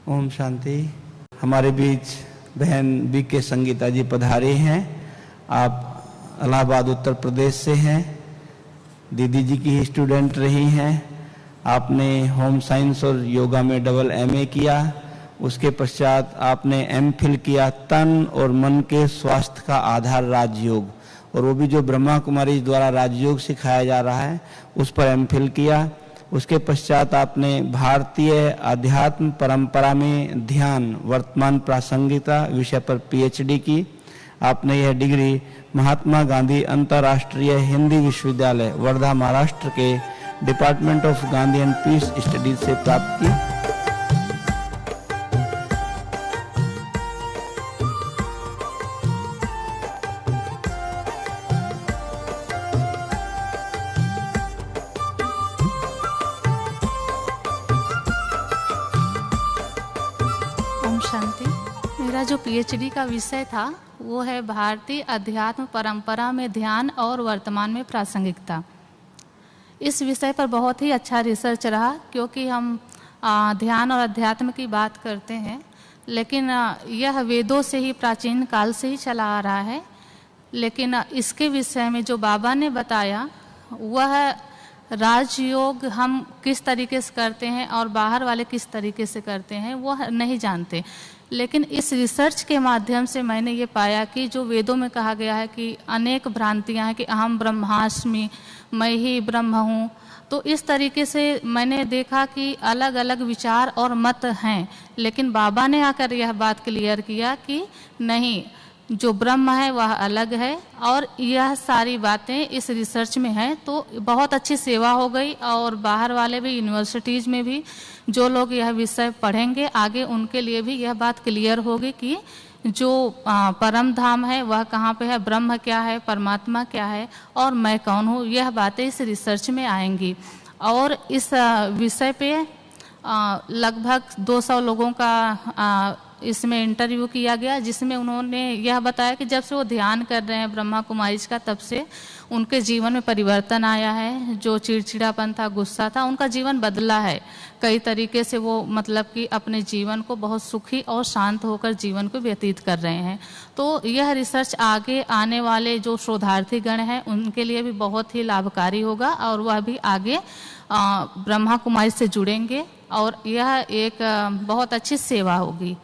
ओम शांति। हमारे बीच बहन बीके संगीता जी पधारे हैं। आप इलाहाबाद उत्तर प्रदेश से हैं। दीदी जी की ही स्टूडेंट रही हैं। आपने होम साइंस और योगा में डबल एमए किया। उसके पश्चात आपने एमफिल किया तन और मन के स्वास्थ्य का आधार राजयोग, और वो भी जो ब्रह्मा कुमारी द्वारा राजयोग सिखाया जा रहा है उस पर एमफिल किया। उसके पश्चात आपने भारतीय आध्यात्म परंपरा में ध्यान वर्तमान प्रासंगिकता विषय पर पीएचडी की। आपने यह डिग्री महात्मा गांधी अंतर्राष्ट्रीय हिंदी विश्वविद्यालय वर्धा महाराष्ट्र के department of Gandhi and peace studies से प्राप्त की। ओम शांति। मेरा जो पीएचडी का विषय था वो है भारतीय अध्यात्म परंपरा में ध्यान और वर्तमान में प्रासंगिकता। इस विषय पर बहुत ही अच्छा रिसर्च रहा, क्योंकि हम ध्यान और अध्यात्म की बात करते हैं, लेकिन यह वेदों से ही प्राचीन काल से ही चला आ रहा है। लेकिन इसके विषय में जो बाबा ने बताया वह राजयोग हम किस तरीके से करते हैं और बाहर वाले किस तरीके से करते हैं वो नहीं जानते। लेकिन इस रिसर्च के माध्यम से मैंने ये पाया कि जो वेदों में कहा गया है कि अनेक भ्रांतियां हैं कि अहम ब्रह्मास्मि, मैं ही ब्रह्म हूँ, तो इस तरीके से मैंने देखा कि अलग अलग विचार और मत हैं। लेकिन बाबा ने आकर यह बात क्लियर किया कि नहीं, जो ब्रह्म है वह अलग है, और यह सारी बातें इस रिसर्च में हैं। तो बहुत अच्छी सेवा हो गई, और बाहर वाले भी यूनिवर्सिटीज़ में भी जो लोग यह विषय पढ़ेंगे आगे उनके लिए भी यह बात क्लियर होगी कि जो परम धाम है वह कहाँ पे है, ब्रह्म क्या है, परमात्मा क्या है, और मैं कौन हूँ। यह बातें इस रिसर्च में आएंगी। और इस विषय पे लगभग 200 लोगों का इसमें इंटरव्यू किया गया, जिसमें उन्होंने यह बताया कि जब से वो ध्यान कर रहे हैं ब्रह्मा कुमारी का, तब से उनके जीवन में परिवर्तन आया है। जो चिड़चिड़ापन था, गुस्सा था, उनका जीवन बदला है कई तरीके से। वो मतलब कि अपने जीवन को बहुत सुखी और शांत होकर जीवन को व्यतीत कर रहे हैं। तो यह रिसर्च आगे आने वाले जो शोधार्थी गण हैं उनके लिए भी बहुत ही लाभकारी होगा, और वह भी आगे ब्रह्मा कुमारी से जुड़ेंगे, और यह एक बहुत अच्छी सेवा होगी।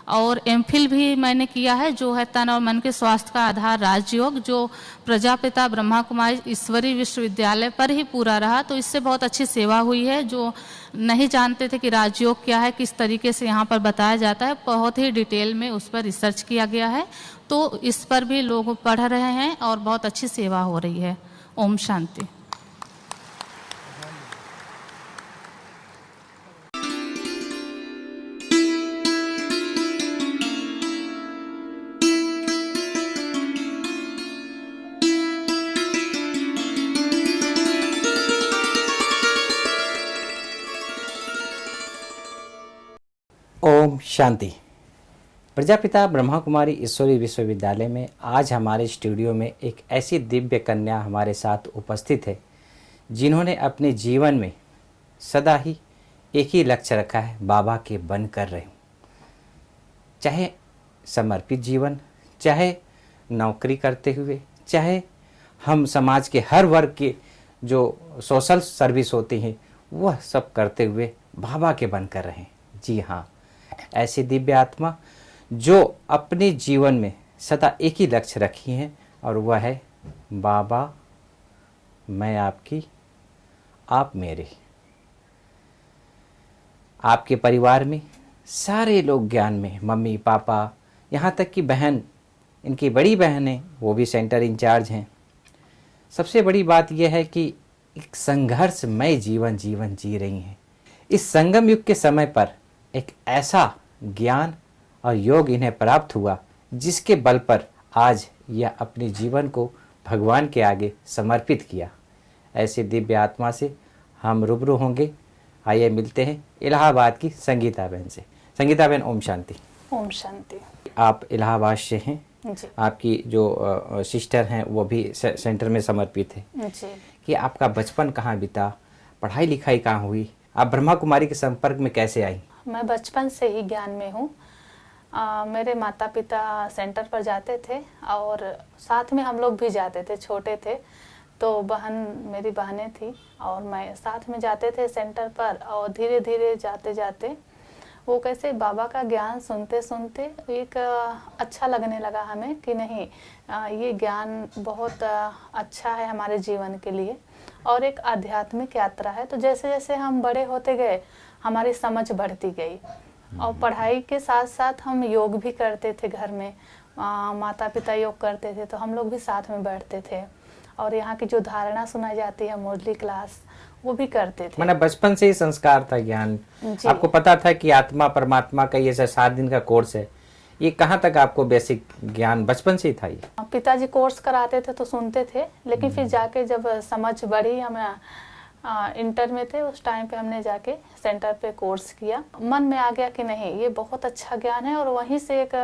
और एमफिल भी मैंने किया है, जो है तन और मन के स्वास्थ्य का आधार राजयोग, जो प्रजापिता ब्रह्मा कुमारी ईश्वरीय विश्वविद्यालय पर ही पूरा रहा। तो इससे बहुत अच्छी सेवा हुई है। जो नहीं जानते थे कि राजयोग क्या है, किस तरीके से यहाँ पर बताया जाता है, बहुत ही डिटेल में उस पर रिसर्च किया गया है। तो इस पर भी लोग पढ़ रहे हैं और बहुत अच्छी सेवा हो रही है। ओम शांति। ओम शांति। प्रजापिता ब्रह्मा कुमारी ईश्वरीय विश्वविद्यालय में आज हमारे स्टूडियो में एक ऐसी दिव्य कन्या हमारे साथ उपस्थित है, जिन्होंने अपने जीवन में सदा ही एक ही लक्ष्य रखा है, बाबा के बन कर रहे हूँ। चाहे समर्पित जीवन, चाहे नौकरी करते हुए, चाहे हम समाज के हर वर्ग के जो सोशल सर्विस होती हैं वह सब करते हुए बाबा के बन कर रहे हैं। जी हाँ, ऐसी दिव्य आत्मा जो अपने जीवन में सदा एक ही लक्ष्य रखी हैं, और वह है बाबा मैं आपकी, आप मेरे। आपके परिवार में सारे लोग ज्ञान में, मम्मी पापा, यहाँ तक कि बहन, इनकी बड़ी बहन है, वो भी सेंटर इंचार्ज हैं। सबसे बड़ी बात यह है कि एक संघर्षमय जीवन जी रही हैं। इस संगम युग के समय पर एक ऐसा ज्ञान और योग इन्हें प्राप्त हुआ, जिसके बल पर आज यह अपने जीवन को भगवान के आगे समर्पित किया। ऐसे दिव्य आत्मा से हम रूबरू होंगे। आइए मिलते हैं इलाहाबाद की संगीता बहन से। संगीता बहन, ओम शांति। ओम शांति। आप इलाहाबाद से हैं जी। आपकी जो सिस्टर हैं वो भी सेंटर में समर्पित है जी। कि आपका बचपन कहाँ बीता, पढ़ाई लिखाई कहाँ हुई, आप ब्रह्मा कुमारी के संपर्क में कैसे आई? मैं बचपन से ही ज्ञान में हूँ। मेरे माता पिता सेंटर पर जाते थे और साथ में हम लोग भी जाते थे, छोटे थे तो मेरी बहनें थी और मैं साथ में जाते थे सेंटर पर। और धीरे धीरे जाते जाते वो कैसे बाबा का ज्ञान सुनते सुनते एक अच्छा लगने लगा हमें कि नहीं, ये ज्ञान बहुत अच्छा है हमारे जीवन के लिए और एक आध्यात्मिक यात्रा है। तो जैसे जैसे हम बड़े होते गए हमारी समझ बढ़ती गई और पढ़ाई के साथ साथ हम योग भी करते थे घर में। माता पिता योग करते थे तो हम लोग भी साथ में बैठते थे और यहाँ की जो धारणा सुनाई जाती है मुरली क्लास वो भी करते थे। मतलब बचपन से ही संस्कार था, ज्ञान आपको पता था कि आत्मा परमात्मा का ये 7 दिन का कोर्स है। ये कहाँ तक आपको बेसिक ज्ञान बचपन से ही था? ये पिताजी कोर्स कराते थे तो सुनते थे, लेकिन फिर जाके जब समझ बढ़ी, हम इंटर में थे उस टाइम पे हमने जाके सेंटर पे कोर्स किया। मन में आ गया कि नहीं ये बहुत अच्छा ज्ञान है और वहीं से एक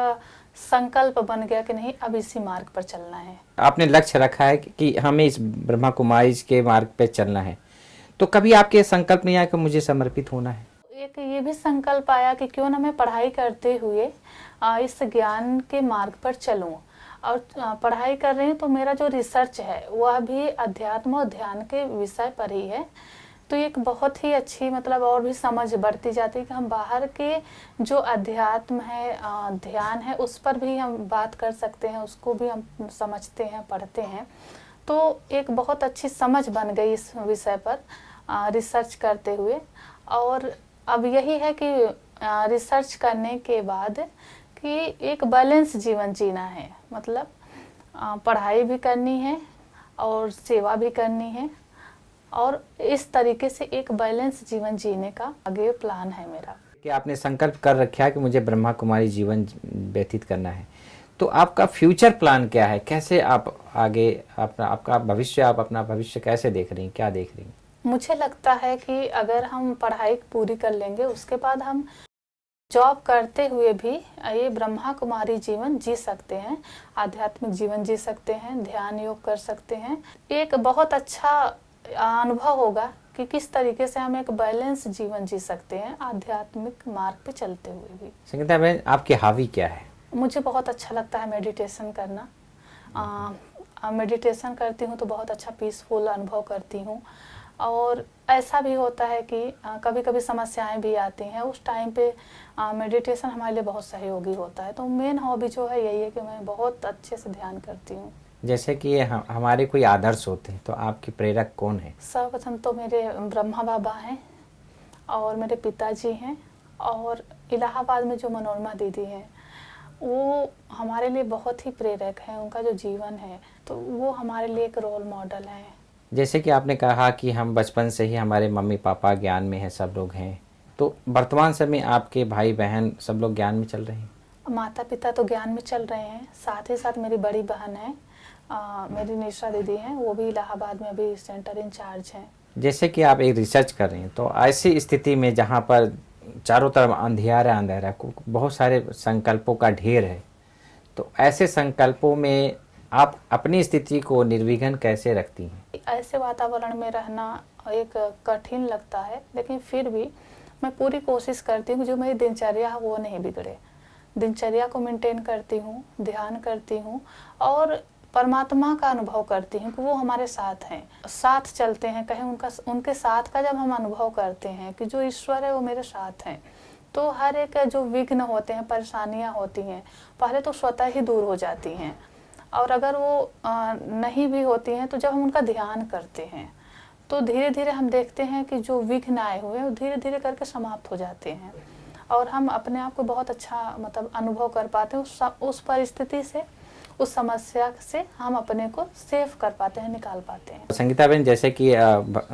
संकल्प बन गया कि नहीं अब इसी मार्ग पर चलना है। आपने लक्ष्य रखा है कि हमें इस ब्रह्मा कुमारी के मार्ग पे चलना है, तो कभी आपके संकल्प नहीं आया कि मुझे समर्पित होना है? एक ये भी संकल्प आया कि क्यों ना मैं पढ़ाई करते हुए इस ज्ञान के मार्ग पर चलूं। और पढ़ाई कर रही हूँ तो मेरा जो रिसर्च है वह भी अध्यात्म और ध्यान के विषय पर ही है। तो एक बहुत ही अच्छी मतलब और भी समझ बढ़ती जाती है कि हम बाहर के जो अध्यात्म है, ध्यान है, उस पर भी हम बात कर सकते हैं, उसको भी हम समझते हैं, पढ़ते हैं। तो एक बहुत अच्छी समझ बन गई इस विषय पर रिसर्च करते हुए। और अब यही है कि रिसर्च करने के बाद कि एक बैलेंस जीवन जीना है, मतलब पढ़ाई भी करनी है और सेवा भी करनी है और इस तरीके से एक बैलेंस जीवन जीने का आगे प्लान है मेरा। कि आपने संकल्प कर रखा है कि मुझे ब्रह्मा कुमारी जीवन व्यतीत करना है, तो आपका फ्यूचर प्लान क्या है? कैसे आप आगे आपका भविष्य, आप अपना भविष्य कैसे देख रही हैं, क्या देख रही हैं? मुझे लगता है कि अगर हम पढ़ाई पूरी कर लेंगे उसके बाद हम जॉब करते हुए भी ये ब्रह्मा कुमारी जीवन जी सकते हैं, आध्यात्मिक जीवन जी सकते हैं, ध्यान योग कर सकते हैं। एक बहुत अच्छा अनुभव होगा कि किस तरीके से हम एक बैलेंस जीवन जी सकते हैं आध्यात्मिक मार्ग पे चलते हुए भी। संगीता बहन, आपकी हॉबी क्या है? मुझे बहुत अच्छा लगता है मेडिटेशन करना। मेडिटेशन करती हूँ तो बहुत अच्छा पीसफुल अनुभव करती हूँ। और ऐसा भी होता है कि कभी कभी समस्याएं भी आती हैं, उस टाइम पे मेडिटेशन हमारे लिए बहुत सहयोगी होता है। तो मेन हॉबी जो है यही है कि मैं बहुत अच्छे से ध्यान करती हूँ। जैसे कि हमारे कोई आदर्श होते हैं, तो आपके प्रेरक कौन है? सर्वप्रथम तो मेरे ब्रह्मा बाबा हैं और मेरे पिताजी हैं और इलाहाबाद में जो मनोरमा दीदी हैं वो हमारे लिए बहुत ही प्रेरक हैं। उनका जो जीवन है तो वो हमारे लिए एक रोल मॉडल है। जैसे कि आपने कहा कि हम बचपन से ही हमारे मम्मी पापा ज्ञान में हैं, सब लोग हैं, तो वर्तमान समय आपके भाई बहन सब लोग ज्ञान में चल रहे हैं? माता पिता तो ज्ञान में चल रहे हैं, साथ ही साथ मेरी बड़ी बहन है, मेरी निशा दीदी हैं, वो भी इलाहाबाद में अभी सेंटर इंचार्ज हैं। जैसे कि आप एक रिसर्च कर रहे हैं, तो ऐसी स्थिति में जहाँ पर चारों तरफ अंधियारा अंधेरा, बहुत सारे संकल्पों का ढेर है, तो ऐसे संकल्पों में आप अपनी स्थिति को निर्विघ्न कैसे रखती हैं? ऐसे वातावरण में रहना एक कठिन लगता है, लेकिन फिर भी मैं पूरी कोशिश करती हूँ जो मेरी दिनचर्या है वो नहीं बिगड़े। दिनचर्या को मेंटेन करती हूँ, ध्यान करती हूँ और परमात्मा का अनुभव करती हूँ कि वो हमारे साथ हैं, साथ चलते हैं। कहीं उनके साथ का जब हम अनुभव करते हैं कि जो ईश्वर है वो मेरे साथ हैं, तो हर एक जो विघ्न होते हैं, परेशानियाँ होती हैं, पहले तो स्वतः ही दूर हो जाती हैं। और अगर वो नहीं भी होती हैं तो जब हम उनका ध्यान करते हैं तो धीरे धीरे हम देखते हैं कि जो विघ्न आए हुए हैं वो धीरे धीरे करके समाप्त हो जाते हैं और हम अपने आप को बहुत अच्छा मतलब अनुभव कर पाते हैं। उस परिस्थिति से, उस समस्या से हम अपने को सेव कर पाते हैं, निकाल पाते हैं। संगीता बहन, जैसे कि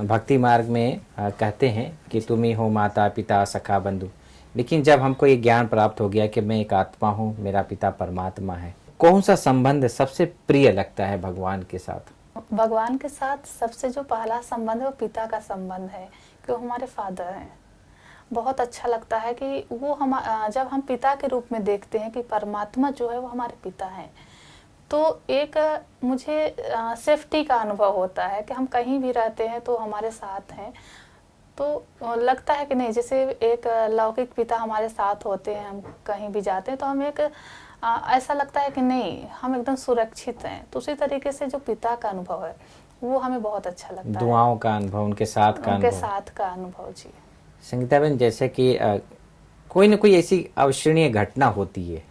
भक्ति मार्ग में कहते हैं कि तुम ही हो माता पिता सखा बंधु, लेकिन जब हमको ये ज्ञान प्राप्त हो गया कि मैं एक आत्मा हूँ, मेरा पिता परमात्मा है, कौन सा संबंध सबसे प्रिय लगता है भगवान के साथ? भगवान के साथ सबसे जो पहला संबंध है वो पिता का संबंध है कि वो हमारे फादर हैं। बहुत अच्छा लगता है कि वो जब हम पिता के रूप में देखते हैं कि परमात्मा जो है वो हमारे पिता हैं, तो एक मुझे सेफ्टी का अनुभव होता है कि हम कहीं भी रहते हैं तो हमारे साथ हैं। तो लगता है कि नहीं, जैसे एक लौकिक पिता हमारे साथ होते हैं, हम कहीं भी जाते हैं तो हम एक ऐसा लगता है कि नहीं, हम एकदम सुरक्षित हैं। तो उसी तरीके से जो पिता का अनुभव है वो हमें बहुत अच्छा लगता है। दुआओं का अनुभव, उनके साथ का उनके अनुभव। साथ का अनुभव जी। संगीता बहन, जैसे कि कोई न कोई ऐसी अविस्मरणीय घटना होती है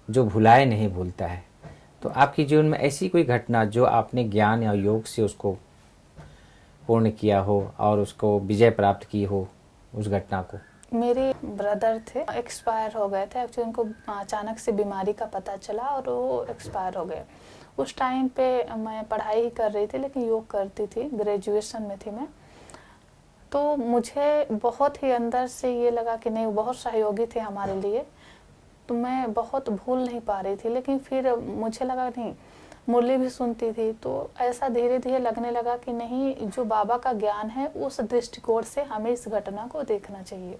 जो भुलाए नहीं भूलता है, तो आपके जीवन में ऐसी कोई घटना जो आपने ज्ञान या योग से उसको पूर्ण किया हो और उसको विजय प्राप्त की हो, उस घटना को? मेरे ब्रदर थे, एक्सपायर हो गए थे। एक्चुअली उनको अचानक से बीमारी का पता चला और वो एक्सपायर हो गए। उस टाइम पे मैं पढ़ाई ही कर रही थी, लेकिन योग करती थी, ग्रेजुएशन में थी मैं। तो मुझे बहुत ही अंदर से ये लगा कि नहीं, वो बहुत सहयोगी थे हमारे लिए, तो मैं बहुत भूल नहीं पा रही थी। लेकिन फिर मुझे लगा नहीं, मुरली भी सुनती थी, तो ऐसा धीरे धीरे लगने लगा कि नहीं, जो बाबा का ज्ञान है उस दृष्टिकोण से हमें इस घटना को देखना चाहिए।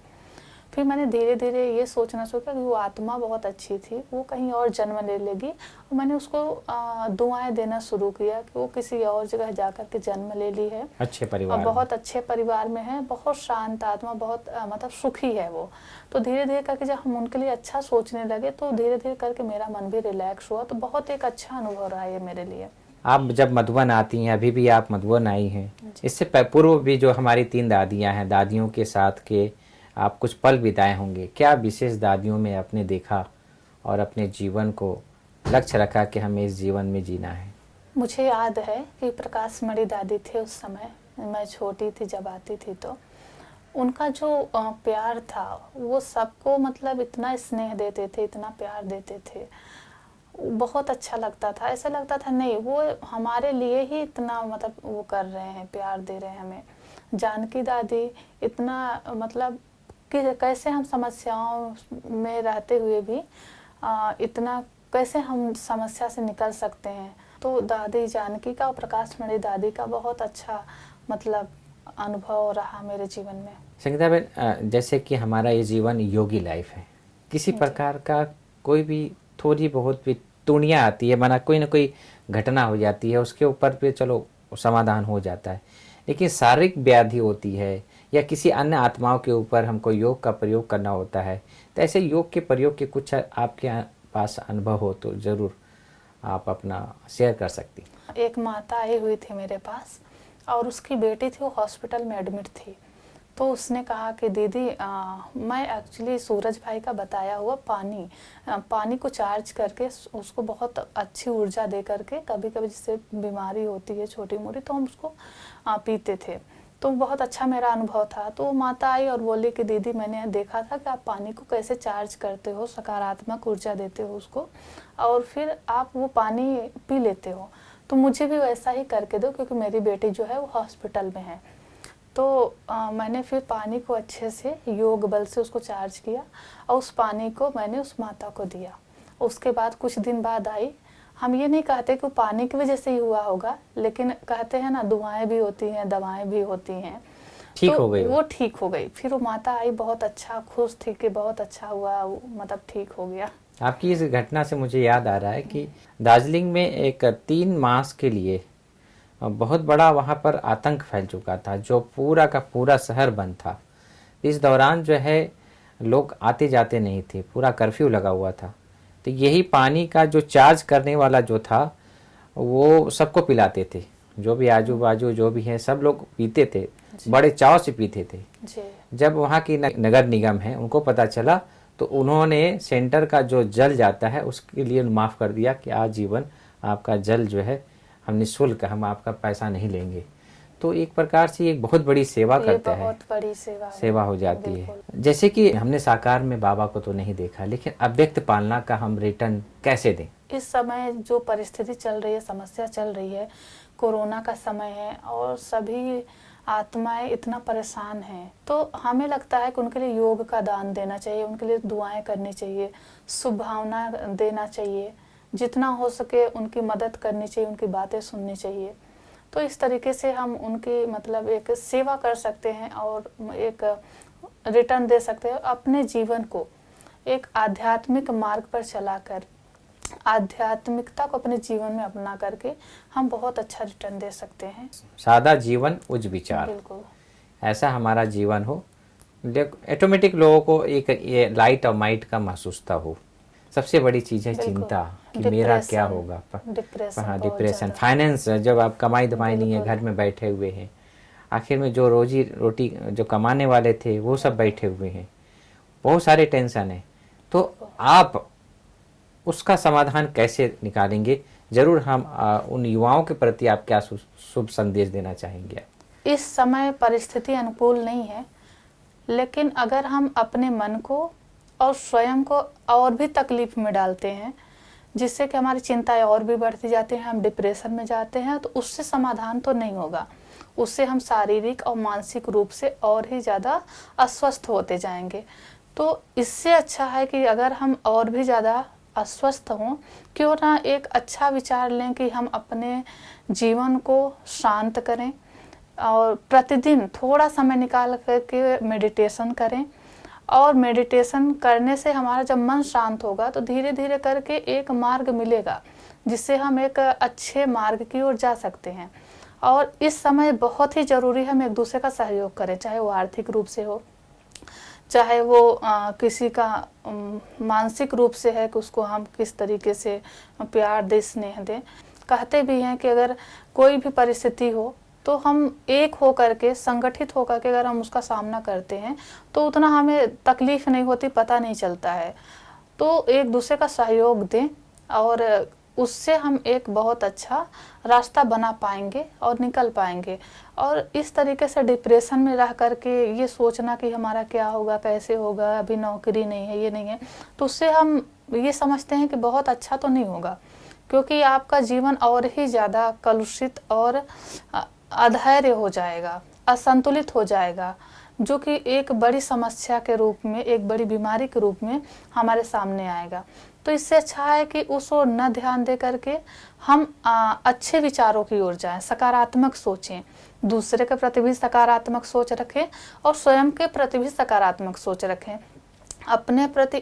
फिर मैंने धीरे धीरे ये सोचना शुरू किया कि वो आत्मा बहुत अच्छी थी, वो कहीं और जन्म ले लेगी। और मैंने उसको दुआएं देना शुरू किया कि वो किसी और जगह जाकर के जन्म ले ली है, अच्छे परिवार और बहुत अच्छे परिवार में है, बहुत शांत आत्मा, बहुत मतलब सुखी है वो। तो धीरे धीरे करके जब हम उनके लिए अच्छा सोचने लगे तो धीरे धीरे करके मेरा मन भी रिलैक्स हुआ। तो बहुत एक अच्छा अनुभव रहा ये मेरे लिए। आप जब मधुबन आती हैं, अभी भी आप मधुबन आई हैं, इससे पूर्व भी जो हमारी 3 दादियां हैं, दादियों के साथ के आप कुछ पल बिताए होंगे। क्या विशेष दादियों में आपने देखा और अपने जीवन को लक्ष्य रखा कि हमें इस जीवन में जीना है? मुझे याद है कि प्रकाश मणि दादी थे, उस समय मैं छोटी थी जब आती थी, तो उनका जो प्यार था वो सबको मतलब इतना स्नेह देते थे, इतना प्यार देते थे, बहुत अच्छा लगता था। ऐसा लगता था नहीं, वो हमारे लिए ही इतना मतलब वो कर रहे हैं, प्यार दे रहे हैं हमें। जानकी दादी इतना मतलब कि कैसे हम समस्याओं में रहते हुए भी इतना कैसे हम समस्या से निकल सकते हैं। तो दादी जानकी का और प्रकाश मणि दादी का बहुत अच्छा मतलब अनुभव रहा मेरे जीवन में। संगीता बहन, जैसे कि हमारा ये जीवन योगी लाइफ है, किसी प्रकार का कोई भी थोड़ी बहुत भी टूणियाँ आती है, माना कोई ना कोई घटना हो जाती है, उसके ऊपर पे चलो समाधान हो जाता है। लेकिन शारीरिक व्याधि होती है या किसी अन्य आत्माओं के ऊपर हमको योग का प्रयोग करना होता है, तो ऐसे योग के प्रयोग के कुछ आपके पास अनुभव हो तो ज़रूर आप अपना शेयर कर सकती। एक माता आई हुई थी मेरे पास और उसकी बेटी थी, वो हॉस्पिटल में एडमिट थी। तो उसने कहा कि दीदी मैं एक्चुअली सूरज भाई का बताया हुआ पानी को चार्ज करके उसको बहुत अच्छी ऊर्जा दे करके, कभी कभी जिससे बीमारी होती है छोटी मोटी तो हम उसको पीते थे, तो बहुत अच्छा मेरा अनुभव था। तो माता आई और बोली कि दीदी मैंने देखा था कि आप पानी को कैसे चार्ज करते हो, सकारात्मक ऊर्जा देते हो उसको, और फिर आप वो पानी पी लेते हो, तो मुझे भी वैसा ही करके दो, क्योंकि मेरी बेटी जो है वो हॉस्पिटल में है। तो मैंने फिर पानी को अच्छे से योग बल से उसको चार्ज किया और उस पानी को मैंने उस माता को दिया। उसके बाद कुछ दिन बाद आई, हम ये नहीं कहते कि पानी की वजह से ही हुआ होगा, लेकिन कहते हैं ना, दुआएं भी होती हैं, दवाएं भी होती हैं, ठीक तो हो गई, वो ठीक हो गई। फिर वो माता आई, बहुत अच्छा, खुश थी कि बहुत अच्छा हुआ, मतलब ठीक हो गया। आपकी इस घटना से मुझे याद आ रहा है कि दार्जिलिंग में एक 3 मास के लिए बहुत बड़ा वहाँ पर आतंक फैल चुका था, जो पूरा का पूरा शहर बंद था। इस दौरान जो है लोग आते जाते नहीं थे, पूरा कर्फ्यू लगा हुआ था। तो यही पानी का जो चार्ज करने वाला जो था वो सबको पिलाते थे, जो भी आजू बाजू जो भी है सब लोग पीते थे, बड़े चाव से पीते थे जी। जब वहाँ की नगर निगम है उनको पता चला तो उन्होंने सेंटर का जो जल जाता है उसके लिए माफ़ कर दिया कि आजीवन आपका जल जो है हम निःशुल्क, हम आपका पैसा नहीं लेंगे। तो एक प्रकार से एक बहुत बड़ी सेवा करते हैं, बहुत बड़ी सेवा हो जाती है। जैसे कि हमने साकार में बाबा को तो नहीं देखा, लेकिन अव्यक्त पालना का हम रिटर्न कैसे दें? इस समय जो परिस्थिति चल रही है, समस्या चल रही है, कोरोना का समय है और सभी आत्माएं इतना परेशान हैं, तो हमें लगता है कि उनके लिए योग का दान देना चाहिए, उनके लिए दुआएं करनी चाहिए, शुभ भावना देना चाहिए, जितना हो सके उनकी मदद करनी चाहिए, उनकी बातें सुननी चाहिए। तो इस तरीके से हम उनकी मतलब एक सेवा कर सकते हैं और एक रिटर्न दे सकते हैं। अपने जीवन को एक आध्यात्मिक मार्ग पर चलाकर, आध्यात्मिकता को अपने जीवन में अपना करके हम बहुत अच्छा रिटर्न दे सकते हैं। सादा जीवन उच्च विचार, बिल्कुल। ऐसा हमारा जीवन हो, ऑटोमेटिक लोगों को एक ये लाइट और माइट का महसूसता हो। सबसे बड़ी चीज़ है बिल्कुल। चिंता कि मेरा क्या होगा। हाँ, डिप्रेशन, फाइनेंस, जब आप कमाई धमाई नहीं है, घर में बैठे हुए हैं, आखिर में जो रोजी रोटी जो कमाने वाले थे वो सब बैठे हुए हैं, बहुत सारे टेंशन है। तो आप उसका समाधान कैसे निकालेंगे? जरूर हम उन युवाओं के प्रति आप क्या शुभ संदेश देना चाहेंगे? इस समय परिस्थिति अनुकूल नहीं है, लेकिन अगर हम अपने मन को और स्वयं को और भी तकलीफ में डालते हैं, जिससे कि हमारी चिंताएं और भी बढ़ती जाती हैं, हम डिप्रेशन में जाते हैं, तो उससे समाधान तो नहीं होगा। उससे हम शारीरिक और मानसिक रूप से और ही ज़्यादा अस्वस्थ होते जाएंगे। तो इससे अच्छा है कि अगर हम और भी ज़्यादा अस्वस्थ हों, क्यों ना एक अच्छा विचार लें कि हम अपने जीवन को शांत करें और प्रतिदिन थोड़ा समय निकाल करके मेडिटेशन करें। और मेडिटेशन करने से हमारा जब मन शांत होगा तो धीरे धीरे करके एक मार्ग मिलेगा, जिससे हम एक अच्छे मार्ग की ओर जा सकते हैं। और इस समय बहुत ही ज़रूरी है हम एक दूसरे का सहयोग करें, चाहे वो आर्थिक रूप से हो, चाहे वो किसी का मानसिक रूप से है कि उसको हम किस तरीके से प्यार दे, स्नेह दें। कहते भी हैं कि अगर कोई भी परिस्थिति हो तो हम एक हो करके, संगठित होकर के अगर हम उसका सामना करते हैं तो उतना हमें तकलीफ नहीं होती, पता नहीं चलता है। तो एक दूसरे का सहयोग दें और उससे हम एक बहुत अच्छा रास्ता बना पाएंगे और निकल पाएंगे। और इस तरीके से डिप्रेशन में रह करके ये सोचना कि हमारा क्या होगा, कैसे होगा, अभी नौकरी नहीं है, ये नहीं है, तो उससे हम ये समझते हैं कि बहुत अच्छा तो नहीं होगा, क्योंकि आपका जीवन और ही ज़्यादा कलुषित और अधैर्य हो जाएगा, असंतुलित हो जाएगा, जो कि एक बड़ी समस्या के रूप में, एक बड़ी बीमारी के रूप में हमारे सामने आएगा। तो इससे अच्छा है कि उस ओर न ध्यान दे करके हम अच्छे विचारों की ओर जाएं, सकारात्मक सोचें, दूसरे के प्रति भी सकारात्मक सोच रखें और स्वयं के प्रति भी सकारात्मक सोच रखें। अपने प्रति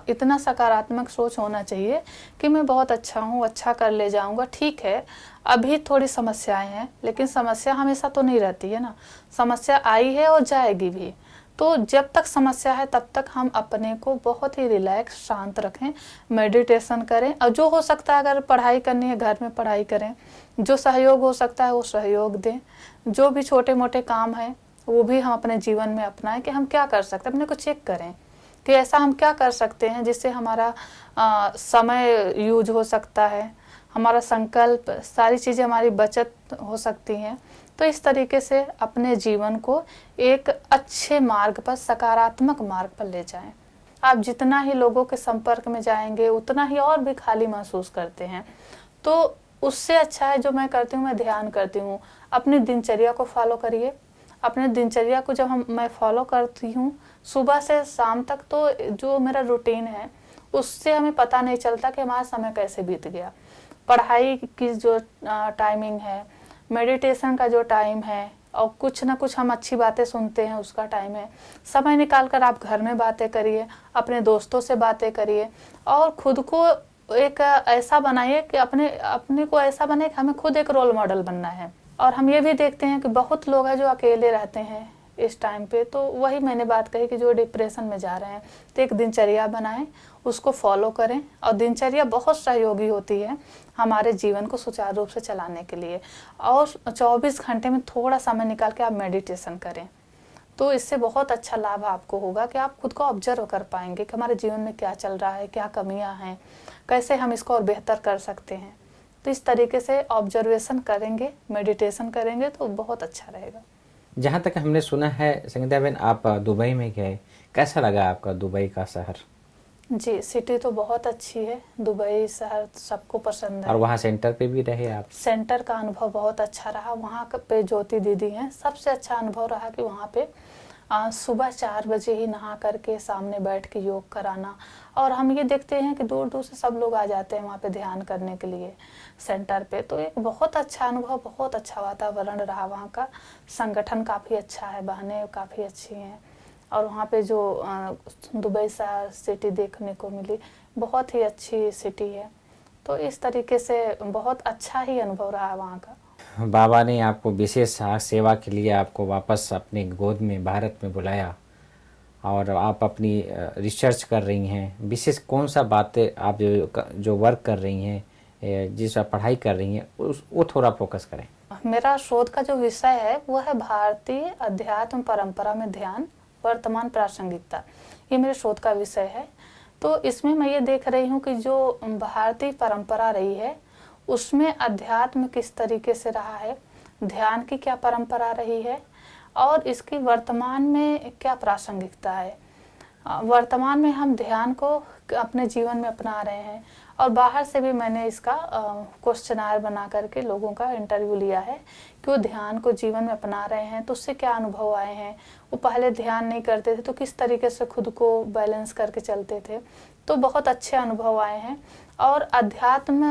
इतना सकारात्मक सोच होना चाहिए कि मैं बहुत अच्छा हूँ, अच्छा कर ले जाऊँगा। ठीक है, अभी थोड़ी समस्याएं हैं, लेकिन समस्या हमेशा तो नहीं रहती है ना, समस्या आई है और जाएगी भी। तो जब तक समस्या है तब तक हम अपने को बहुत ही रिलैक्स, शांत रखें, मेडिटेशन करें, और जो हो सकता है अगर पढ़ाई करनी है घर में पढ़ाई करें, जो सहयोग हो सकता है वो सहयोग दें, जो भी छोटे मोटे काम हैं वो भी हम अपने जीवन में अपनाएं कि हम क्या कर सकते हैं, अपने को चेक करें कि ऐसा हम क्या कर सकते हैं जिससे हमारा समय यूज हो सकता है, हमारा संकल्प, सारी चीज़ें हमारी बचत हो सकती हैं। तो इस तरीके से अपने जीवन को एक अच्छे मार्ग पर, सकारात्मक मार्ग पर ले जाएं। आप जितना ही लोगों के संपर्क में जाएंगे उतना ही और भी खाली महसूस करते हैं। तो उससे अच्छा है, जो मैं करती हूँ, मैं ध्यान करती हूँ, अपनी दिनचर्या को फॉलो करिए। अपने दिनचर्या को जब मैं फॉलो करती हूँ सुबह से शाम तक, तो जो मेरा रूटीन है उससे हमें पता नहीं चलता कि हमारा समय कैसे बीत गया। पढ़ाई की जो टाइमिंग है, मेडिटेशन का जो टाइम है, और कुछ ना कुछ हम अच्छी बातें सुनते हैं उसका टाइम है। समय निकाल कर आप घर में बातें करिए, अपने दोस्तों से बातें करिए, और खुद को एक ऐसा बनाइए कि अपने को ऐसा बने कि हमें खुद एक रोल मॉडल बनना है। और हम ये भी देखते हैं कि बहुत लोग हैं जो अकेले रहते हैं इस टाइम पे, तो वही मैंने बात कही कि जो डिप्रेशन में जा रहे हैं, तो एक दिनचर्या बनाएं, उसको फॉलो करें। और दिनचर्या बहुत सहयोगी होती है हमारे जीवन को सुचारू रूप से चलाने के लिए। और 24 घंटे में थोड़ा समय निकाल के आप मेडिटेशन करें, तो इससे बहुत अच्छा लाभ आपको होगा कि आप खुद को ऑब्जर्व कर पाएंगे कि हमारे जीवन में क्या चल रहा है, क्या कमियां हैं, कैसे हम इसको और बेहतर कर सकते हैं। तो इस तरीके से ऑब्जर्वेशन करेंगे, मेडिटेशन करेंगे तो बहुत अच्छा रहेगा। जहाँ तक हमने सुना है संगीता बहन, आप दुबई में गए, कैसा लगा आपका दुबई का शहर? जी, सिटी तो बहुत अच्छी है, दुबई शहर सबको पसंद है। और वहाँ सेंटर पे भी रहे आप? सेंटर का अनुभव बहुत अच्छा रहा। वहाँ पे ज्योति दीदी हैं, सबसे अच्छा अनुभव रहा कि वहाँ पे सुबह 4 बजे ही नहा करके सामने बैठ के योग कराना। और हम ये देखते हैं कि दूर दूर से सब लोग आ जाते हैं वहाँ पे ध्यान करने के लिए सेंटर पे। तो एक बहुत अच्छा अनुभव, बहुत अच्छा वातावरण रहा वहाँ का। संगठन काफ़ी अच्छा है, बहनें काफ़ी अच्छी हैं। और वहाँ पे जो दुबई शहर सिटी देखने को मिली, बहुत ही अच्छी सिटी है। तो इस तरीके से बहुत अच्छा ही अनुभव रहा वहाँ का। बाबा ने आपको विशेष सेवा के लिए आपको वापस अपने गोद में भारत में बुलाया और आप अपनी रिसर्च कर रही हैं। विशेष कौन सा बातें आप जो वर्क कर रही हैं, जिस आप पढ़ाई कर रही हैं, वो थोड़ा फोकस करें। मेरा शोध का जो विषय है वो है भारतीय अध्यात्म परंपरा में ध्यान, वर्तमान प्रासंगिकता। ये मेरे शोध का विषय है। तो इसमें मैं ये देख रही हूँ कि जो भारतीय परंपरा रही है उसमें अध्यात्म किस तरीके से रहा है, ध्यान की क्या परंपरा रही है और इसकी वर्तमान में क्या प्रासंगिकता है। वर्तमान में हम ध्यान को अपने जीवन में अपना रहे हैं और बाहर से भी मैंने इसका क्वेश्चनायर बना करके लोगों का इंटरव्यू लिया है कि वो ध्यान को जीवन में अपना रहे हैं तो उससे क्या अनुभव आए हैं। वो पहले ध्यान नहीं करते थे तो किस तरीके से खुद को बैलेंस करके चलते थे, तो बहुत अच्छे अनुभव आए हैं। और अध्यात्म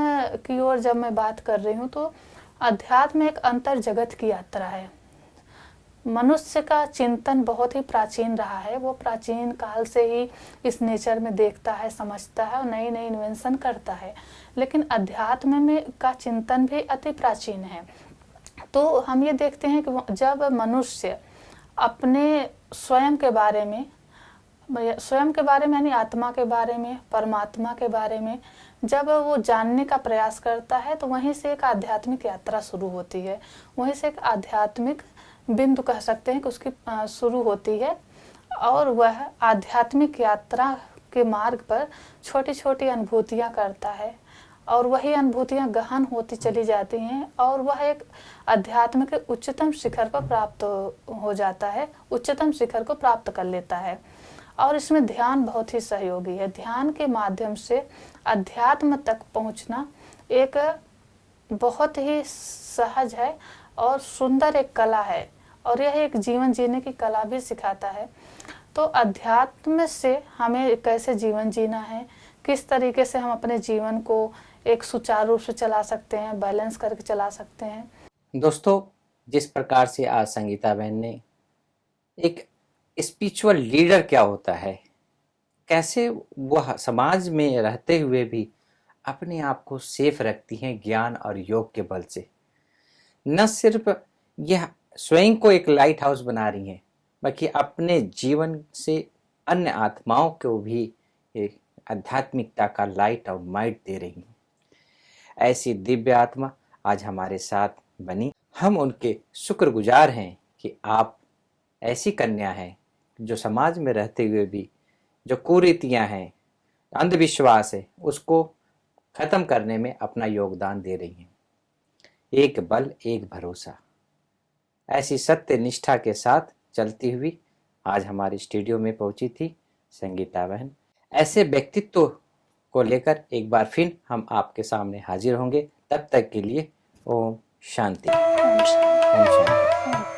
की ओर जब मैं बात कर रही हूँ तो अध्यात्म एक अंतर जगत की यात्रा है। मनुष्य का चिंतन बहुत ही प्राचीन रहा है, वो प्राचीन काल से ही इस नेचर में देखता है, समझता है और नई नई इन्वेंशन करता है। लेकिन अध्यात्म में का चिंतन भी अति प्राचीन है। तो हम ये देखते हैं कि जब मनुष्य अपने स्वयं के बारे में यानी आत्मा के बारे में, परमात्मा के बारे में जब वो जानने का प्रयास करता है तो वहीं से एक आध्यात्मिक यात्रा शुरू होती है। वहीं से एक आध्यात्मिक बिंदु कह सकते हैं कि उसकी शुरू होती है और वह आध्यात्मिक यात्रा के मार्ग पर छोटी छोटी अनुभूतियाँ करता है और वही अनुभूतियाँ गहन होती चली जाती हैं और वह एक अध्यात्म के उच्चतम शिखर पर प्राप्त हो जाता है, उच्चतम शिखर को प्राप्त कर लेता है। और इसमें ध्यान बहुत ही सहयोगी है। ध्यान के माध्यम से अध्यात्म तक पहुँचना एक बहुत ही सहज है और सुंदर एक कला है और यह एक जीवन जीने की कला भी सिखाता है। तो अध्यात्म से हमें कैसे जीवन जीना है, किस तरीके से हम अपने जीवन को एक सुचारू रूप से चला सकते हैं, बैलेंस करके चला सकते हैं। दोस्तों, जिस प्रकार से आज संगीता बहन ने एक स्पिरिचुअल लीडर क्या होता है, कैसे वह समाज में रहते हुए भी अपने आप को सेफ रखती हैं ज्ञान और योग के बल से, न सिर्फ यह स्वयं को एक लाइट हाउस बना रही हैं बल्कि अपने जीवन से अन्य आत्माओं को भी एक आध्यात्मिकता का लाइट और माइट दे रही हैं। ऐसी दिव्य आत्मा आज हमारे साथ बनी। हम उनके शुक्रगुजार हैं कि आप ऐसी कन्या हैं जो समाज में रहते हुए भी जो कुरीतियां हैं, अंधविश्वास है, उसको खत्म करने में अपना योगदान दे रही हैं। एक बल एक भरोसा, ऐसी सत्य निष्ठा के साथ चलती हुई आज हमारे स्टूडियो में पहुंची थी संगीता बहन। ऐसे व्यक्तित्व को लेकर एक बार फिर हम आपके सामने हाजिर होंगे। तब तक के लिए ओम शांति। ओम शांति।